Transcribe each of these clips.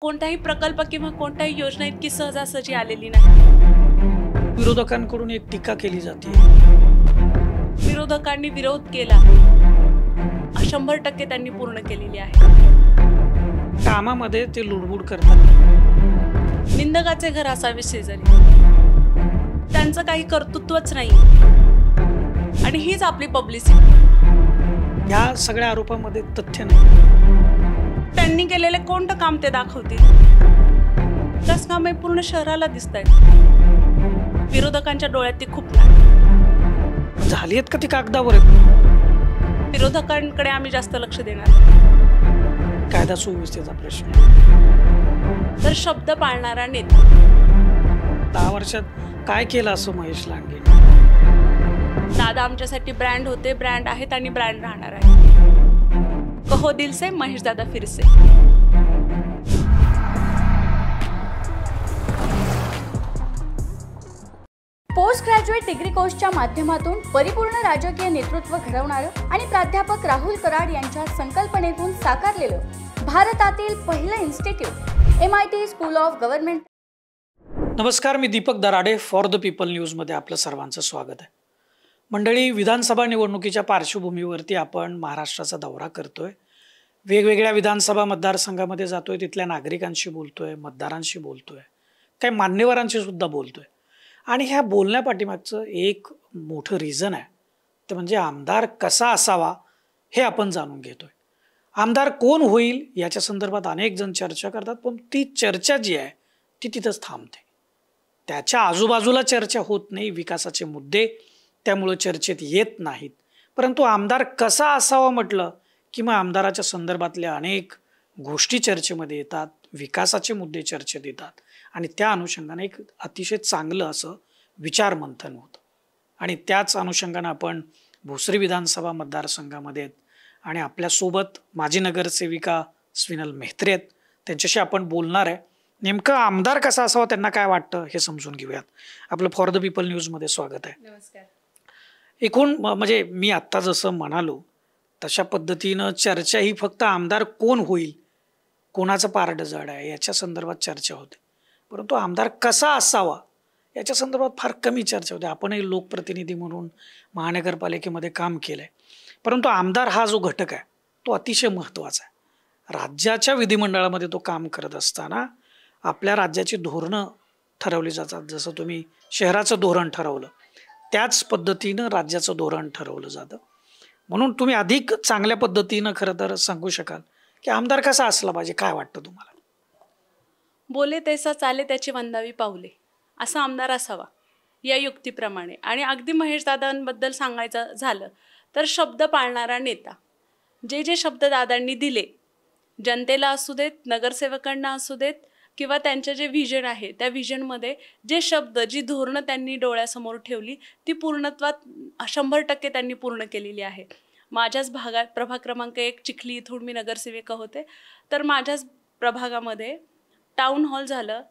कोणताही प्रकल्प किंवा कोणताही योजना इतकी सहजासहजी आलेली नाही। विरोधकांकडून एक टीका केली जाते। विरोधकांनी विरोध केला, 100% त्यांनी पूर्ण केलेली आहे। कामामध्ये ते लुडबुड करतात। निंदकाचे घर असावे शेजारी, त्यांचं काही कर्तृत्वच नाही आणि हीच आपली पब्लिसिटी। या सगळ्या आरोपामध्ये तथ्य नाही। त्यांनी केलेले कोणतं काम ते दाखवतील, त्याच कामे पूर्ण शहराला दिसतात। विरोधकांच्या डोळ्यात ती खूप नाही झाली आहेत का ती कागदावर आहेत। विरोधकांकडे आम्ही जास्त लक्ष देणार। कायदा सुव्यवस्थेचा प्रश्न तर शब्द पाळणारा नेता। 10 वर्षात काय केलं असं महेश लांडगे? दादा आमच्यासाठी ब्रँड होते, ब्रँड आहेत आणि ब्रँड राहणार आहे। कहो दिल से महेश दादा फिर से। पोस्ट ग्रॅज्युएट डिग्री कोर्सच्या माध्यमातून परिपूर्ण राजकीय नेतृत्व घडवणारं आणि प्राध्यापक राहुल कराड यांच्या संकल्पनेतून साकारलेलं भारतातील पहिलं institute MIT school of government. नमस्कार, मी Deepak Darade, for the people न्यूजमध्ये आपलं सर्वांचं स्वागत आहे। मंडळी, विधानसभा निवडणुकीच्या पार्श्वभूमीवरती आपण महाराष्ट्राचा दौरा करतोय, वेगवेगळ्या विधानसभा मतदारसंघामध्ये जातोय, तिथल्या नागरिकांशी बोलतोय, मतदारांशी बोलतोय, काही मान्यवरांशी सुद्धा बोलतोय। आणि ह्या बोलण्यापाठीमागचं एक मोठं रिझन आहे, ते म्हणजे आमदार कसा असावा हे आपण जाणून घेतोय। आमदार कोण होईल याच्या संदर्भात अनेक जण चर्चा करतात, पण ती चर्चा जी आहे ती तिथंच थांबते। त्याच्या आजूबाजूला चर्चा होत नाही, विकासाचे मुद्दे त्यामुळे चर्चेत येत नाहीत। परंतु आमदार कसा असावा म्हटलं की मग आमदाराच्या संदर्भातल्या अनेक गोष्टी चर्चेमध्ये येतात, विकासाचे मुद्दे चर्चेत येतात आणि त्या अनुषंगाने एक अतिशय चांगलं असं विचार मंथन होतं। आणि त्याच अनुषंगाने आपण भोसरी विधानसभा मतदारसंघामध्ये आणि आपल्यासोबत माजी नगरसेविका स्विनल मेहत्रे आहेत, त्यांच्याशी आपण बोलणार आहे। नेमकं आमदार कसा असावा, त्यांना काय वाटतं हे समजून घेऊयात। आपलं फॉर द पीपल न्यूजमध्ये स्वागत आहे। नमस्कार। एकूण म्हणजे मी आत्ता जसं म्हणालो तशा पद्धतीनं चर्चा ही फक्त आमदार कोण होईल, कोणाचं पारडं जड आहे याच्या संदर्भात चर्चा होते, परंतु आमदार कसा असावा याच्या संदर्भात फार कमी चर्चा होते। आपणही लोकप्रतिनिधी म्हणून महानगरपालिकेमध्ये काम केलं आहे, परंतु आमदार हा जो घटक आहे तो अतिशय महत्त्वाचा आहे। राज्याच्या विधिमंडळामध्ये तो काम करत असताना आपल्या राज्याची धोरणं ठरवली जातात। जसं तुम्ही शहराचं धोरण ठरवलं त्याच पद्धतीनं राज्याचं धोरण ठरवलं जातं। म्हणून तुम्ही अधिक चांगल्या पद्धतीनं खरं तर सांगू शकाल की आमदार कसा असला पाहिजे, काय वाटतं तुम्हाला? बोले तैसा चाले त्याची वंदावी पाऊले, असा आमदार असावा या युक्तीप्रमाणे। आणि अगदी महेश दादांबद्दल सांगायचं झालं तर शब्द पाळणारा नेता। जे जे शब्द दादांनी दिले, जनतेला असू देत, नगरसेवकांना असू देत, किंवा त्यांचे जे व्हिजन आहे त्या व्हिजनमध्ये जे शब्द, जी धोरणं त्यांनी डोळ्यासमोर ठेवली ती पूर्णत्वात 100% त्यांनी पूर्ण केलेली आहे। माझ्याच भागात प्रभाग क्रमांक 1 चिखली इथून मी नगरसेविका होते, तर माझ्याच प्रभागामध्ये टाउन हॉल झालं,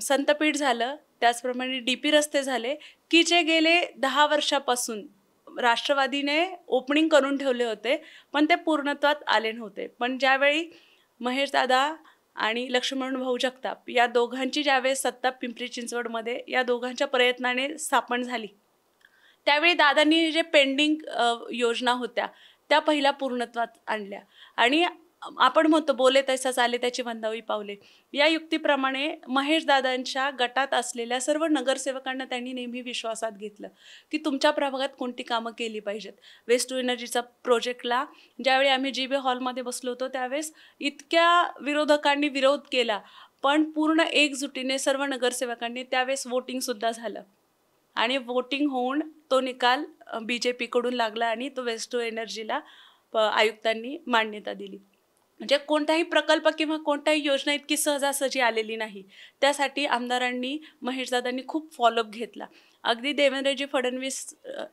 संतपीठ झालं, त्याचप्रमाणे DP रस्ते झाले की जे गेले 10 वर्षापासून राष्ट्रवादीने ओपनिंग करून ठेवले होते, पण ते पूर्णत्वात आले नव्हते। पण ज्यावेळी महेश दादा आणि लक्ष्मण भाऊ जगताप या दोघांची ज्यावेळेस सत्ता पिंपरी चिंचवडमध्ये या दोघांच्या प्रयत्नाने स्थापन झाली, त्यावेळी दादांनी जे पेंडिंग योजना होत्या त्या पहिल्या पूर्णत्वात आणल्या। आणि आपण म्हणतो बोले तैसा चाले त्याची वंदावी पावले, या युक्तीप्रमाणे महेश दादांच्या गटात असलेल्या सर्व नगरसेवकांना त्यांनी नेहमी विश्वासात घेतलं की तुमच्या प्रभागात कोणती कामं केली पाहिजेत। वेस्ट टू एनर्जीचा प्रोजेक्टला ज्यावेळी आम्ही GB हॉलमध्ये बसलो होतो त्यावेळेस इतक्या विरोधकांनी विरोध केला, पण पूर्ण एकजुटीने सर्व नगरसेवकांनी त्यावेळेस वोटिंगसुद्धा झालं आणि वोटिंग होऊन तो निकाल BJP कडून लागला आणि तो वेस्ट टू एनर्जीला आयुक्तांनी मान्यता दिली। म्हणजे कोणताही प्रकल्प किंवा कोणताही योजना इतकी सहजासहजी आलेली नाही, त्यासाठी आमदारांनी महेशदादांनी खूप फॉलोअप घेतला। अगदी देवेंद्रजी फडणवीस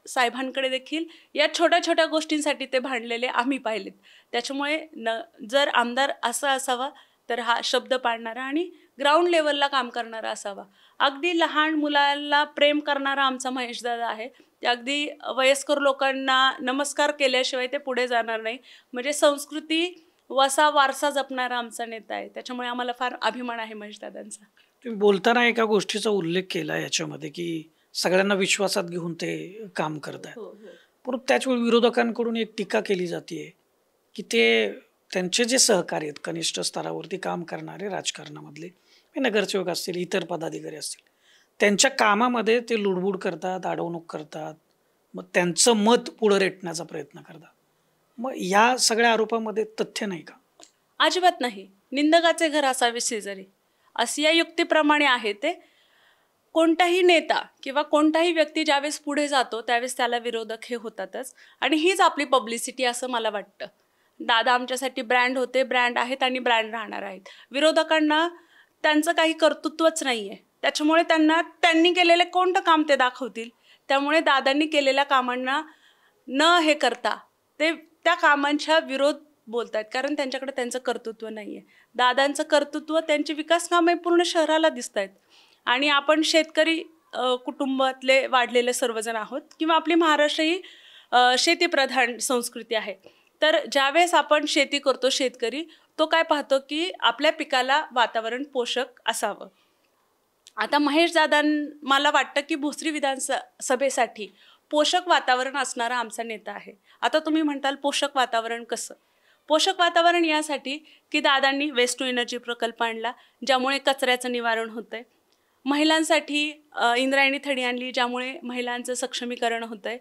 साहेबांकडे देखील या छोट्या छोट्या गोष्टींसाठी ते भांडलेले आम्ही पाहिलेत। त्याच्यामुळे जर आमदार असा असावा तर हा शब्द पाळणारा आणि ग्राउंड लेवलला काम करणारा असावा। अगदी लहान मुलाला प्रेम करणारा आमचा महेशदादा आहे, ते अगदी वयस्कर लोकांना नमस्कार केल्याशिवाय ते पुढे जाणार नाही। म्हणजे संस्कृती वसा वारसा जपणारा आमचा नेता आहे. त्याच्यामुळे आम्हाला फार अभिमान आहे महेशदादांचा. तुम्ही बोलताना एका गोष्टीचा उल्लेख केला याच्यामध्ये की सगळ्यांना विश्वासात घेऊन ते काम करत आहेत. परंतु त्याचवेळी विरोधकांकडून एक टीका केली जाते की ते त्यांचे जे सहकारी आहेत कनिष्ठ स्तरावरती काम करणारे राजकारणामधले नगरसेवक असतील, इतर पदाधिकारी असतील, त्यांच्या कामामध्ये ते लुडबुड करतात, अडवणूक करतात, मग त्यांचं मत पुढे रेटण्याचा प्रयत्न करतात. मग या सगळ्या आरोपामध्ये तथ्य नाही का? अजिबात नाही. निंदकाचे घर असावे शेजारी, अशी या युक्तीप्रमाणे आहे ते. कोणताही नेता किंवा कोणताही व्यक्ती ज्यावेळेस पुढे जातो त्यावेळेस त्याला विरोधक हे होतातच, आणि हीच आपली पब्लिसिटी असं मला वाटतं. दादा आमच्यासाठी ब्रँड होते, ब्रँड आहेत आणि ब्रँड राहणार आहेत. विरोधकांना त्यांचं काही कर्तृत्वच नाही आहे, त्याच्यामुळे त्यांनी केलेले कोणतं काम ते दाखवतील. त्यामुळे दादांनी केलेल्या कामांना न हे करता ते त्या कामांच्या विरोध बोलतात, कारण त्यांच्याकडे त्यांचं कर्तृत्व नाही आहे. दादांचं कर्तृत्व, त्यांची विकास कामे पूर्ण शहराला दिसत आहेत. आणि आपण शेतकरी कुटुंबातले वाढलेले सर्वजण आहोत, किंवा आपली महाराष्ट्र ही शेतीप्रधान संस्कृती आहे. तर ज्यावेळेस आपण शेती करतो, शेतकरी तो काय पाहतो की आपल्या पिकाला वातावरण पोषक असावं. आता महेशदादां मला वाटतं की भोसरी विधानसभेसाठी पोषक वातावरण असणारा आमचा नेता आहे. आता तुम्ही म्हणताल पोषक वातावरण कसं? पोषक वातावरण यासाठी की दादांनी वेस्ट टू एनर्जी प्रकल्प आणला, ज्यामुळे कचऱ्याचं निवारण होतंय. महिलांसाठी इंद्रायणी थडी आणली, ज्यामुळे महिलांचं सक्षमीकरण होतंय.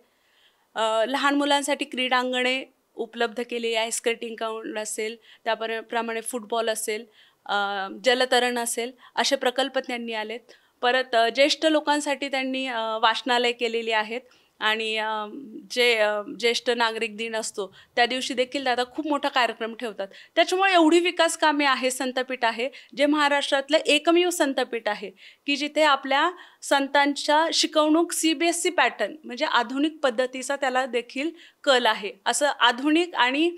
लहान मुलांसाठी क्रीडांगणे उपलब्ध केली आहे. स्केटिंग ग्राउंड असेल, त्याप्रमाणे फुटबॉल असेल, जलतरण असेल, असे प्रकल्प त्यांनी आलेत. परत ज्येष्ठ लोकांसाठी त्यांनी वाचनालय केलेली आहेत. आणि जे ज्येष्ठ नागरिक दिन असतो त्या दिवशी देखील दादा खूप मोठा कार्यक्रम ठेवतात. त्याच्यामुळे एवढी विकास कामे आहे, संतपीठ आहे, जे महाराष्ट्रातलं एकमेव संतपीठ आहे की जिथे आपल्या संतांच्या शिकवणूक CBSE पॅटर्न म्हणजे आधुनिक पद्धतीचा त्याला देखील कल आहे. असं आधुनिक आणि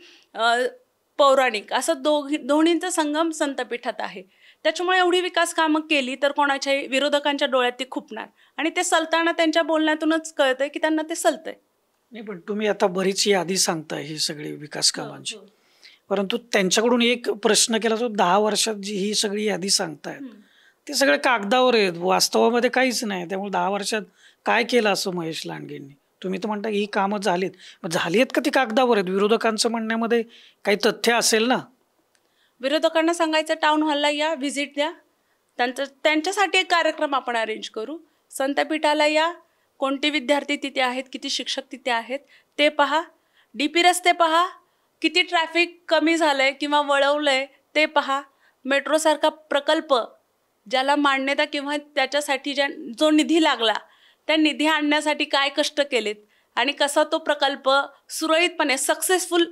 पौराणिक असं दोन्हींचा संगम संतपीठात आहे. त्याच्यामुळे एवढी विकास कामं केली तर कोणाच्याही विरोधकांच्या डोळ्यात ती खुपणार, आणि ते सलताना त्यांच्या बोलण्यातूनच कळतंय की त्यांना ते सलतंय. नाही, पण तुम्ही आता बरीच यादी सांगताय ही सगळी विकास कामांची, परंतु त्यांच्याकडून एक प्रश्न केला तो 10 वर्षात जी ही सगळी यादी सांगतायत ते सगळे कागदावर आहेत, वास्तवामध्ये काहीच नाही. त्यामुळे 10 वर्षात काय केलं असं महेश लांडगेंनी? तुम्ही तर म्हणता ही कामं झालीत, मग झाली आहेत का ती कागदावर आहेत? विरोधकांचं म्हणण्यामध्ये काही तथ्य असेल ना. विरोधकांना सांगायचं टाउन हॉलला या, व्हिजिट द्या, त्यांच्यासाठी एक कार्यक्रम आपण अरेंज करू. संतपीठाला या, कोणते विद्यार्थी तिथे आहेत, किती शिक्षक तिथे आहेत ते पहा. DP रस्ते पहा, किती ट्रॅफिक कमी झालंय किंवा वळवलंय ते पहा. मेट्रोसारखा प्रकल्प ज्याला मान्यता किंवा त्याच्यासाठी जो निधी लागला त्या निधी आणण्यासाठी काय कष्ट केलेत आणि कसा तो प्रकल्प सुरळीतपणे सक्सेसफुल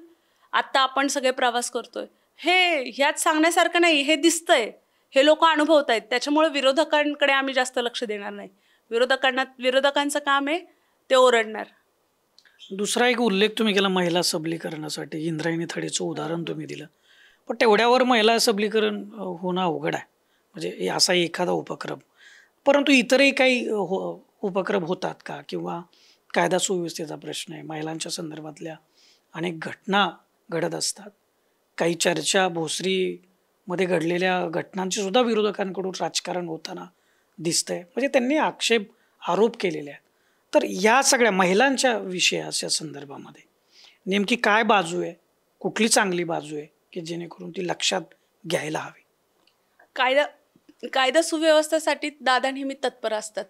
आत्ता आपण सगळे प्रवास करतोय, हे ह्यात सांगण्यासारखं नाही, हे दिसतंय, हे लोक अनुभवत आहेत. त्याच्यामुळे विरोधकांकडे आम्ही जास्त लक्ष देणार नाही. विरोधकांचं काम आहे ते ओरडणार. दुसरा एक उल्लेख तुम्ही केला महिला सबलीकरणासाठी, इंद्रायणी थडीचं उदाहरण तुम्ही दिलं, पण तेवढ्यावर महिला सबलीकरण होणं अवघड आहे, म्हणजे असा एखादा उपक्रम. परंतु इतरही काही उपक्रम होतात का? किंवा कायदा सुव्यवस्थेचा प्रश्न आहे, महिलांच्या संदर्भातल्या अनेक घटना घडत असतात. काही चर्चा भोसरीमध्ये घडलेल्या घटनांची सुद्धा विरोधकांकडून राजकारण होताना दिसतंय, म्हणजे त्यांनी आरोप केलेले आहेत. तर या सगळ्या महिलांच्या विषयाच्या संदर्भामध्ये नेमकी काय बाजू आहे, कुठली चांगली बाजू आहे की जेणेकरून ती लक्षात घ्यायला हवी? कायदा सुव्यवस्थेसाठी दादा नेहमी तत्पर असतात.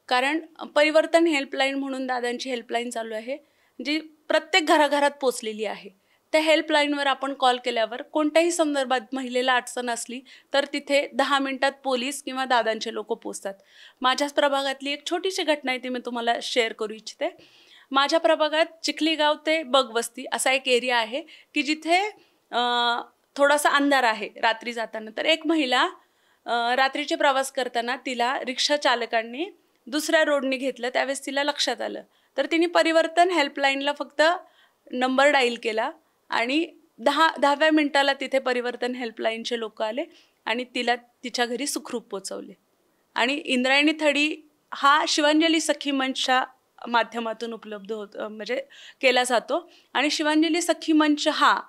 कारण परिवर्तन हेल्पलाईन म्हणून दादांची हेल्पलाईन चालू आहे, जी प्रत्येक घराघरात पोचलेली आहे. त्या हेल्पलाईनवर आपण कॉल केल्यावर कोणत्याही संदर्भात महिलेला अडचण असली तर तिथे 10 मिनिटात पोलीस किंवा दादांचे लोक पोचतात. माझ्याच प्रभागातली एक छोटीशी घटना आहे, ती मी तुम्हाला शेअर करू इच्छिते. माझ्या प्रभागात चिखली गाव ते बगवस्ती असा एक एरिया आहे की जिथे थोडासा अंधार आहे रात्री जाताना. तर एक महिला रात्रीचे प्रवास करताना तिला रिक्षा चालकांनी दुसऱ्या रोडने घेतलं, त्यावेळेस तिला लक्षात आलं. तर तिने परिवर्तन हेल्पलाईनला फक्त नंबर डायल केला आणि 10व्या मिनिटाला तिथे परिवर्तन हेल्पलाईनचे लोक आले आणि तिला तिच्या घरी सुखरूप पोचवले. आणि इंद्रायणी थडी हा शिवांजली सखी मंचच्या माध्यमातून उपलब्ध म्हणजे केला जातो. आणि शिवांजली सखी मंच हा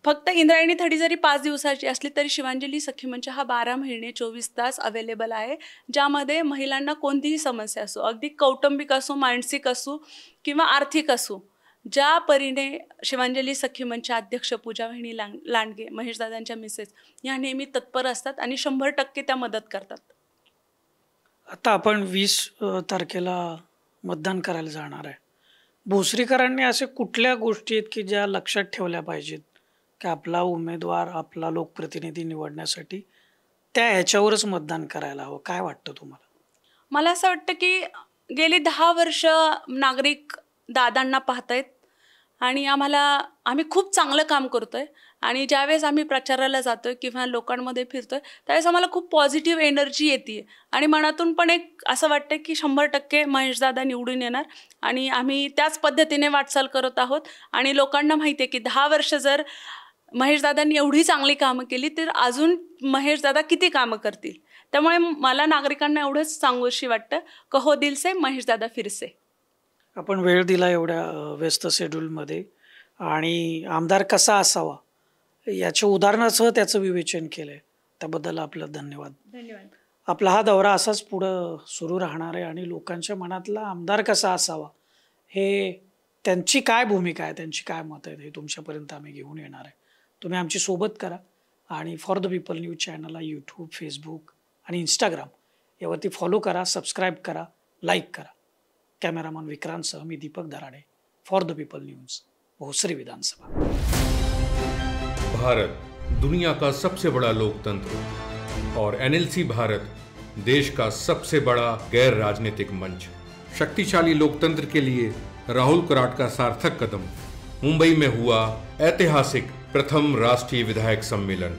फक्त इंद्रायणी थडी जरी 5 दिवसाची असली तरी शिवांजली सखी मंच हा 12 महिने 24 तास अवेलेबल आहे, ज्यामध्ये महिलांना कोणतीही समस्या असो, अगदी कौटुंबिक असो, मानसिक असो किंवा आर्थिक असो, ज्या परीने शिवांजली सखी मंचच्या अध्यक्ष पूजा वहिनी लांडगे, महेशदादांच्या मिसेस या नेहमी तत्पर असतात आणि 100% त्या मदत करतात. आता आपण 20 तारखेला मतदान करायला जाणार आहे. भोसरीकरांनी असे कुठल्या गोष्टी आहेत की ज्या लक्षात ठेवल्या पाहिजेत की आपला उमेदवार, आपला लोकप्रतिनिधी निवडण्यासाठी त्या ह्याच्यावरच मतदान करायला हवं? काय वाटतं तुम्हाला? मला असं वाटतं की गेली 10 वर्ष नागरिक दादांना पाहतायत आणि आम्ही खूप चांगलं काम करतोय आणि ज्यावेळेस आम्ही प्रचाराला जातोय किंवा लोकांमध्ये फिरतोय त्यावेळेस आम्हाला खूप पॉझिटिव्ह एनर्जी येते आणि मनातून पण एक असं वाटतं की 100% महेशदादा निवडून येणार आणि आम्ही त्याच पद्धतीने वाटचाल करत आहोत. आणि लोकांना माहिती आहे की 10 वर्ष जर महेशदादांनी एवढी चांगली कामं केली तर अजून महेशदादा किती कामं करतील. त्यामुळे मला नागरिकांना एवढंच सांगूशी वाटतं, कहो दिल से महेशदादा फिरसे. आपण वेळ दिला एवढ्या व्यस्त शेड्यूलमध्ये आणि आमदार कसा असावा याच्या उदाहरणासह त्याचं विवेचन केलं आहे, त्याबद्दल आपलं धन्यवाद. धन्यवाद. आपला हा दौरा असाच पुढं सुरू राहणार आहे आणि लोकांच्या मनातला आमदार कसा असावा, हे त्यांची काय भूमिका आहे, त्यांची काय मत आहे, हे तुमच्यापर्यंत आम्ही घेऊन येणार आहे. तुम्ही आमची सोबत करा आणि फॉर द पीपल न्यूज चॅनलला यूट्यूब, फेसबुक आणि इंस्टाग्राम यावरती फॉलो करा, सबस्क्राईब करा, लाईक करा. कॅमेरामॅन विक्रांतसह मी Deepak Darade, for the people news, Bhosari Vidhansabha. Bharat दुनिया का सबसे बड़ा लोकतंत्र और NLC भारत देश का सबसे बड़ा गैर राजनीतिक मंच. शक्तिशाली लोकतंत्र के लिए राहुल कराट का सार्थक कदम. मुंबई में हुआ ऐतिहासिक प्रथम राष्ट्रीय विधायक सम्मेलन.